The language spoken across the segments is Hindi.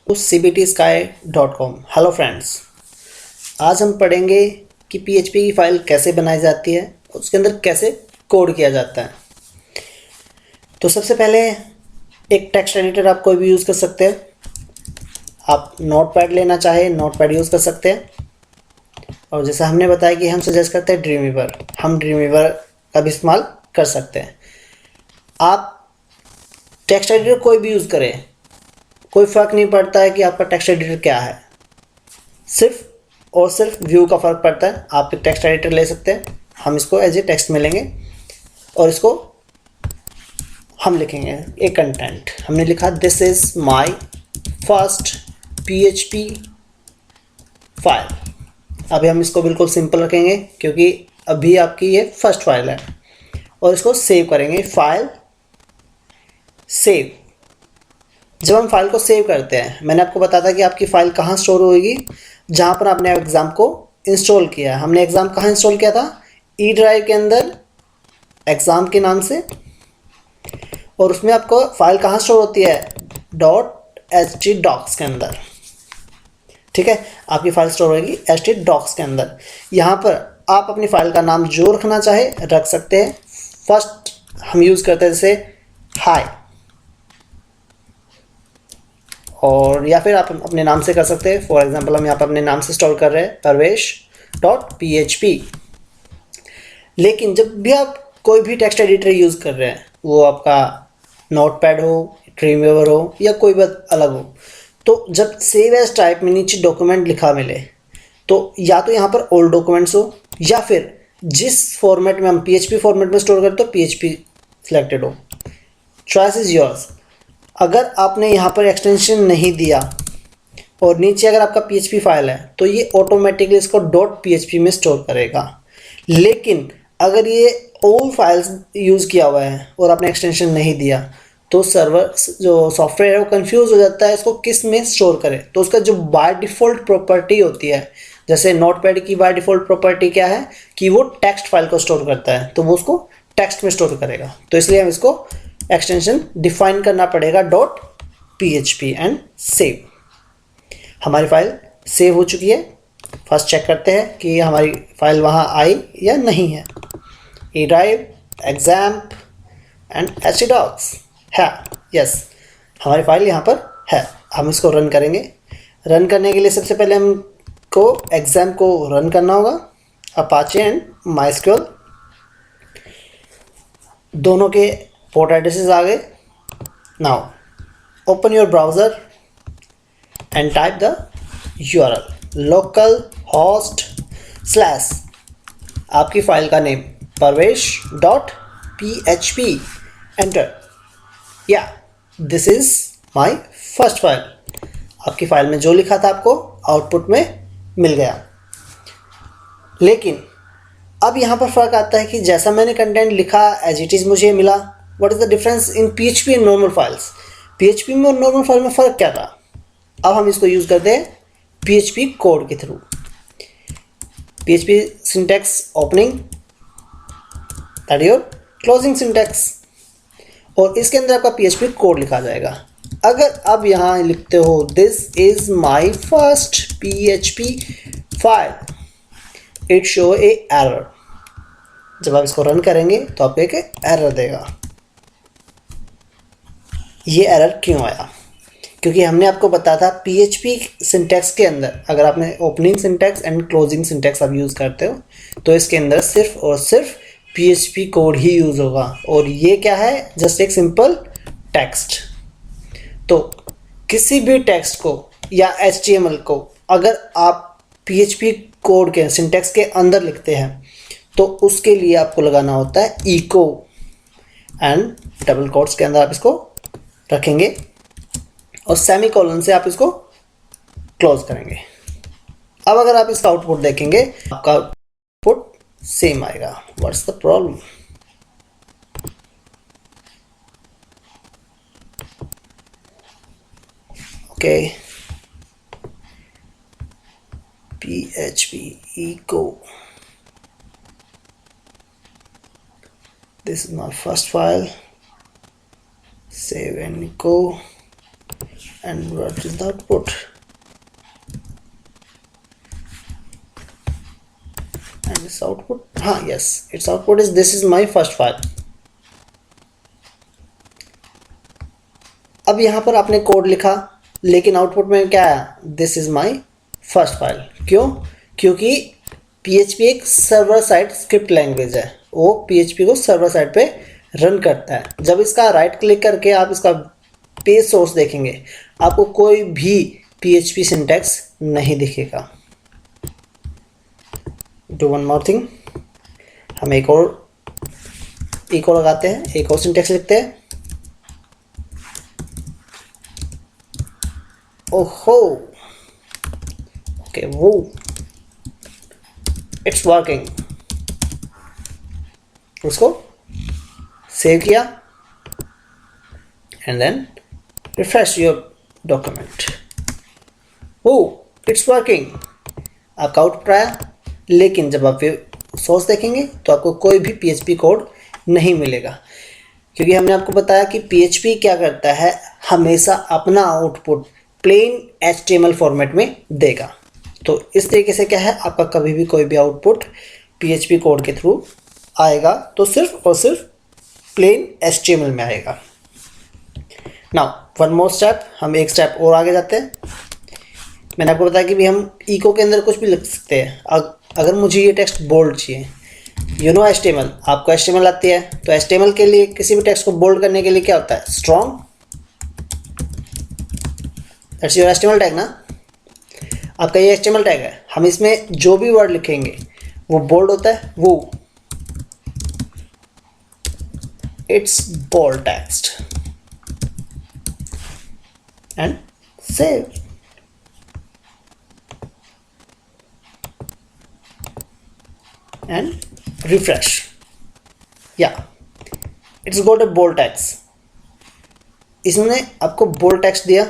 cbtsky.com। हेलो फ्रेंड्स, आज हम पढ़ेंगे कि PHP की फ़ाइल कैसे बनाई जाती है, उसके अंदर कैसे कोड किया जाता है। तो सबसे पहले एक टेक्स्ट एडिटर आप कोई भी यूज़ कर सकते हैं। आप नोटपैड लेना चाहे नोटपैड यूज़ कर सकते हैं। और जैसा हमने बताया कि हम सजेस्ट करते हैं ड्रीमवीवर, हम ड्रीमवीवर का भी इस्तेमाल कर सकते हैं। आप टेक्स्ट एडिटर कोई भी यूज़ करें, कोई फ़र्क नहीं पड़ता है कि आपका टेक्स्ट एडिटर क्या है, सिर्फ और सिर्फ व्यू का फ़र्क पड़ता है। आप एक टेक्स्ट एडिटर ले सकते हैं, हम इसको एज ए टेक्स्ट में लेंगे और इसको हम लिखेंगे एक कंटेंट। हमने लिखा this is my first PHP file. अभी हम इसको बिल्कुल सिंपल रखेंगे क्योंकि अभी आपकी ये फर्स्ट फाइल है। और इसको सेव करेंगे, फाइल सेव। जब हम फाइल को सेव करते हैं, मैंने आपको बताया था कि आपकी फ़ाइल कहाँ स्टोर होगी, जहाँ पर आपने एग्ज़ाम को इंस्टॉल किया है। हमने एग्ज़ाम कहाँ इंस्टॉल किया था? ई ड्राइव के अंदर एग्ज़ाम के नाम से। और उसमें आपको फ़ाइल कहाँ स्टोर होती है? .htdocs के अंदर। ठीक है, आपकी फ़ाइल स्टोर होगी htdocs के अंदर। यहाँ पर आप अपनी फ़ाइल का नाम जो रखना चाहे रख सकते हैं। फर्स्ट हम यूज़ करते हैं जैसे हाई, और या फिर आप अपने नाम से कर सकते हैं। फॉर एग्जांपल हम यहाँ पर अपने नाम से स्टोर कर रहे हैं parvesh.php। लेकिन जब भी आप कोई भी टेक्स्ट एडिटर यूज़ कर रहे हैं, वो आपका नोटपैड हो, ड्रीमवीवर हो या कोई बात अलग हो, तो जब सेव एज टाइप में नीचे डॉक्यूमेंट लिखा मिले, तो या तो यहाँ पर ओल्ड डॉक्यूमेंट्स हो या फिर जिस फॉर्मेट में हम PHP फॉर्मेट में स्टोर करते हो PHP सिलेक्टेड हो। Choice is yours. अगर आपने यहाँ पर एक्सटेंशन नहीं दिया और नीचे अगर आपका PHP फाइल है तो ये ऑटोमेटिकली इसको .php में स्टोर करेगा। लेकिन अगर ये ओल्ड फाइल्स यूज़ किया हुआ है और आपने एक्सटेंशन नहीं दिया तो सर्वर जो सॉफ्टवेयर है वो कंफ्यूज हो जाता है इसको किस में स्टोर करे। तो उसका जो बाय डिफ़ॉल्ट प्रॉपर्टी होती है, जैसे नोटपैड की बाय डिफ़ॉल्ट प्रॉपर्टी क्या है कि वो टेक्स्ट फाइल को स्टोर करता है, तो वो उसको टेक्स्ट में स्टोर करेगा। तो इसलिए हम इसको एक्सटेंशन डिफाइन करना पड़ेगा .php एंड सेव। हमारी फाइल सेव हो चुकी है। फर्स्ट चेक करते हैं कि हमारी फाइल वहाँ आई या नहीं है। E drive, exam and htdocs है, यस, हमारी फाइल यहाँ पर है। हम इसको रन करेंगे। रन करने के लिए सबसे पहले हमको एग्जाम को रन करना होगा। अपाचे एंड माइस्क्यूएल दोनों के पोर्ट एड्रेसेस आ गए। Now open your browser and type the URL localhost/ आपकी फ़ाइल का नेम parvesh.php। एंटर। या this is my first file. आपकी फ़ाइल में जो लिखा था आपको आउटपुट में मिल गया। लेकिन अब यहाँ पर फ़र्क आता है कि जैसा मैंने कंटेंट लिखा एज इट इज़ मुझे मिला। What is the difference in PHP and normal files? PHP में और नॉर्मल फाइल में फ़र्क क्या था? अब हम इसको यूज़ करते हैं PHP कोड के through. PHP syntax opening, that your closing syntax, और इसके अंदर आपका PHP कोड लिखा जाएगा। अगर आप यहाँ लिखते हो this is my first PHP file, it show A error. जब आप इसको रन करेंगे तो आपको एक एरर देगा। ये एरर क्यों आया? क्योंकि हमने आपको बताया था PHP सिंटैक्स के अंदर अगर आपने opening syntax and closing syntax आप यूज़ करते हो तो इसके अंदर सिर्फ और सिर्फ PHP कोड ही यूज़ होगा। और ये क्या है? जस्ट एक सिंपल टेक्स्ट। तो किसी भी टेक्स्ट को या HTML को अगर आप PHP कोड के सिंटैक्स के अंदर लिखते हैं तो उसके लिए आपको लगाना होता है इको, एंड डबल कोट्स के अंदर आप इसको रखेंगे और सेमीकोलन से आप इसको क्लोज करेंगे। अब अगर आप इसका आउटपुट देखेंगे, आपका आउटपुट सेम आएगा। What's the problem? Okay, PHP echo, this is my first file, save and go, and what is the output? And this output, yes, its output is this is my first file. अब यहाँ पर आपने कोड लिखा लेकिन आउटपुट में क्या आया? This is my first file. क्यों? क्योंकि PHP एक सर्वर साइड स्क्रिप्ट लैंग्वेज है, वो PHP को सर्वर साइड पे रन करता है। जब इसका राइट क्लिक करके आप इसका पेज सोर्स देखेंगे आपको कोई भी PHP सिंटैक्स नहीं दिखेगा। डू वन मोर थिंग, हम एक और इको लगाते हैं, एक और सिंटैक्स लिखते हैं। ओहो, ओके, वो इट्स वर्किंग। उसको सेव किया and then refresh your document. वो इट्स वर्किंग, आपका आउटपुट आया। लेकिन जब आप सोर्स देखेंगे तो आपको कोई भी PHP कोड नहीं मिलेगा, क्योंकि हमने आपको बताया कि PHP क्या करता है, हमेशा अपना आउटपुट प्लेन HTML फॉर्मेट में देगा। तो इस तरीके से क्या है, आपका कभी भी कोई भी आउटपुट PHP कोड के थ्रू आएगा तो सिर्फ और सिर्फ प्लेन HTML में आएगा। नाउ वन मोर स्टेप, हम एक स्टेप और आगे जाते हैं। मैंने आपको बताया कि भी हम इको के अंदर कुछ भी लिख सकते हैं। अगर मुझे ये टेक्स्ट बोल्ड चाहिए, यू नो HTML, आपको HTML आती है, तो HTML के लिए किसी भी टेक्स्ट को बोल्ड करने के लिए क्या होता है? Strong, that's your HTML tag ना। आपका ये HTML टैग है, हम इसमें जो भी वर्ड लिखेंगे वो बोल्ड होता है, वो it's bold text and save. and refresh, yeah, it's got a bold text। इसने आपको बोल्ड टेक्स्ट दिया,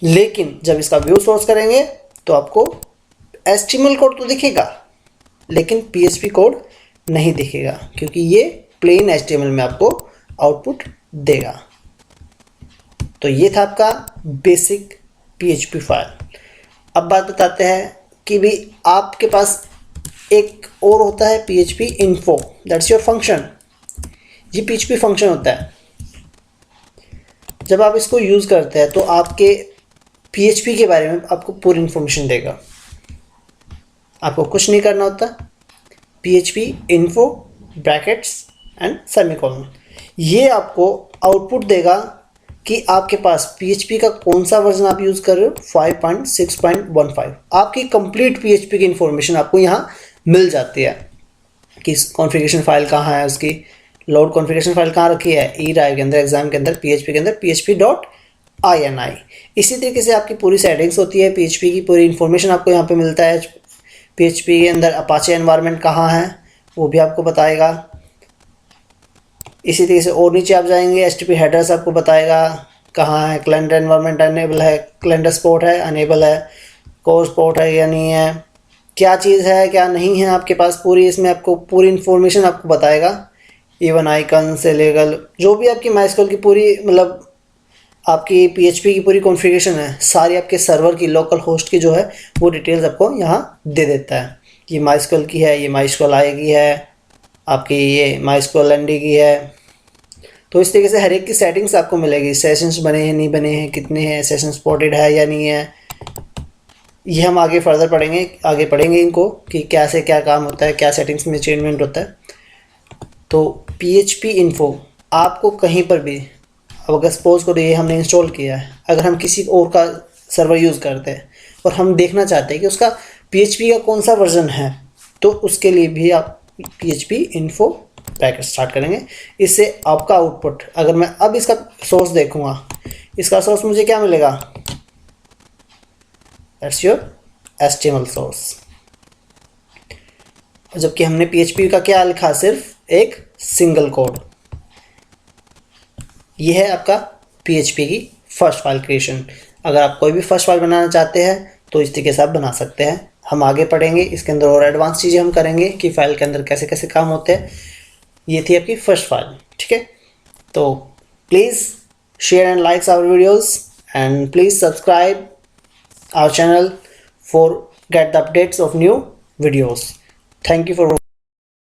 लेकिन जब इसका व्यू सोर्स करेंगे तो आपको HTML कोड तो दिखेगा लेकिन PHP कोड नहीं दिखेगा, क्योंकि ये प्लेन HTML में आपको आउटपुट देगा। तो ये था आपका बेसिक PHP फाइल। अब बात बताते हैं कि भी आपके पास एक और होता है PHP info, that's your function. ये PHP फंक्शन होता है, जब आप इसको यूज़ करते हैं तो आपके PHP के बारे में आपको पूरी इन्फॉर्मेशन देगा। आपको कुछ नहीं करना होता, PHP info brackets and semicolon, ये आपको आउटपुट देगा कि आपके पास PHP का कौन सा वर्जन आप यूज़ कर रहे हो, 5.6.15। आपकी कंप्लीट PHP की इन्फॉर्मेशन आपको यहाँ मिल जाती है कि कॉन्फ़िगरेशन फाइल कहाँ है, उसकी लोड कॉन्फ़िगरेशन फाइल कहाँ रखी है, ई ड्राइव के अंदर, एग्जाम के अंदर, PHP के अंदर php.ini। इसी तरीके से आपकी पूरी सेटिंग्स होती है, PHP की पूरी इन्फॉर्मेशन आपको यहाँ पे मिलता है। PHP के अंदर अपाचे एनवायरनमेंट कहाँ है वो भी आपको बताएगा। इसी तरीके से और नीचे आप जाएंगे, HTTP हेडर्स आपको बताएगा कहाँ है, कैलेंडर एनवायरनमेंट अनेबल है, कैलेंडर सपोर्ट है अनेबल है, कोर सपोर्ट है या नहीं है, क्या चीज़ है क्या नहीं है आपके पास, पूरी इसमें आपको पूरी इन्फॉर्मेशन आपको बताएगा। इवन आइकन से लेकर जो भी आपकी MySQL की पूरी मतलब आपकी PHP की पूरी कॉन्फ़िगरेशन है, सारी आपके सर्वर की, लोकल होस्ट की जो है वो डिटेल्स आपको यहाँ दे देता है। ये MySQL की है, ये MySQL आई की है, आपकी ये MySQL ND की है। तो इस तरीके से हर एक की सेटिंग्स आपको मिलेगी, सेशंस बने हैं नहीं बने हैं, कितने हैं, सेशन सपोर्टेड है या नहीं है। ये हम आगे फर्दर पढ़ेंगे इनको कि कैसे क्या काम होता है, क्या सेटिंग्स में चेंजमेंट होता है। तो PHP इन्फो आपको कहीं पर भी, अब अगर सपोज करो ये हमने इंस्टॉल किया है, अगर हम किसी और का सर्वर यूज़ करते हैं और हम देखना चाहते हैं कि उसका PHP का कौन सा वर्जन है, तो उसके लिए भी आप PHP इन्फो ब्रैकेट स्टार्ट करेंगे। इससे आपका आउटपुट, अगर मैं अब इसका सोर्स देखूँगा, इसका सोर्स मुझे क्या मिलेगा, दैट्स योर HTML सोर्स। जबकि हमने PHP का क्या लिखा, सिर्फ एक सिंगल कोड। ये है आपका PHP की फर्स्ट फाइल क्रिएशन। अगर आप कोई भी फर्स्ट फाइल बनाना चाहते हैं तो इस तरीके से आप बना सकते हैं। हम आगे पढ़ेंगे इसके अंदर और एडवांस चीज़ें हम करेंगे कि फाइल के अंदर कैसे कैसे काम होते हैं। ये थी आपकी फर्स्ट फाइल, ठीक है। तो please share and likes our videos and please subscribe our channel for get the updates of new videos. Thank you for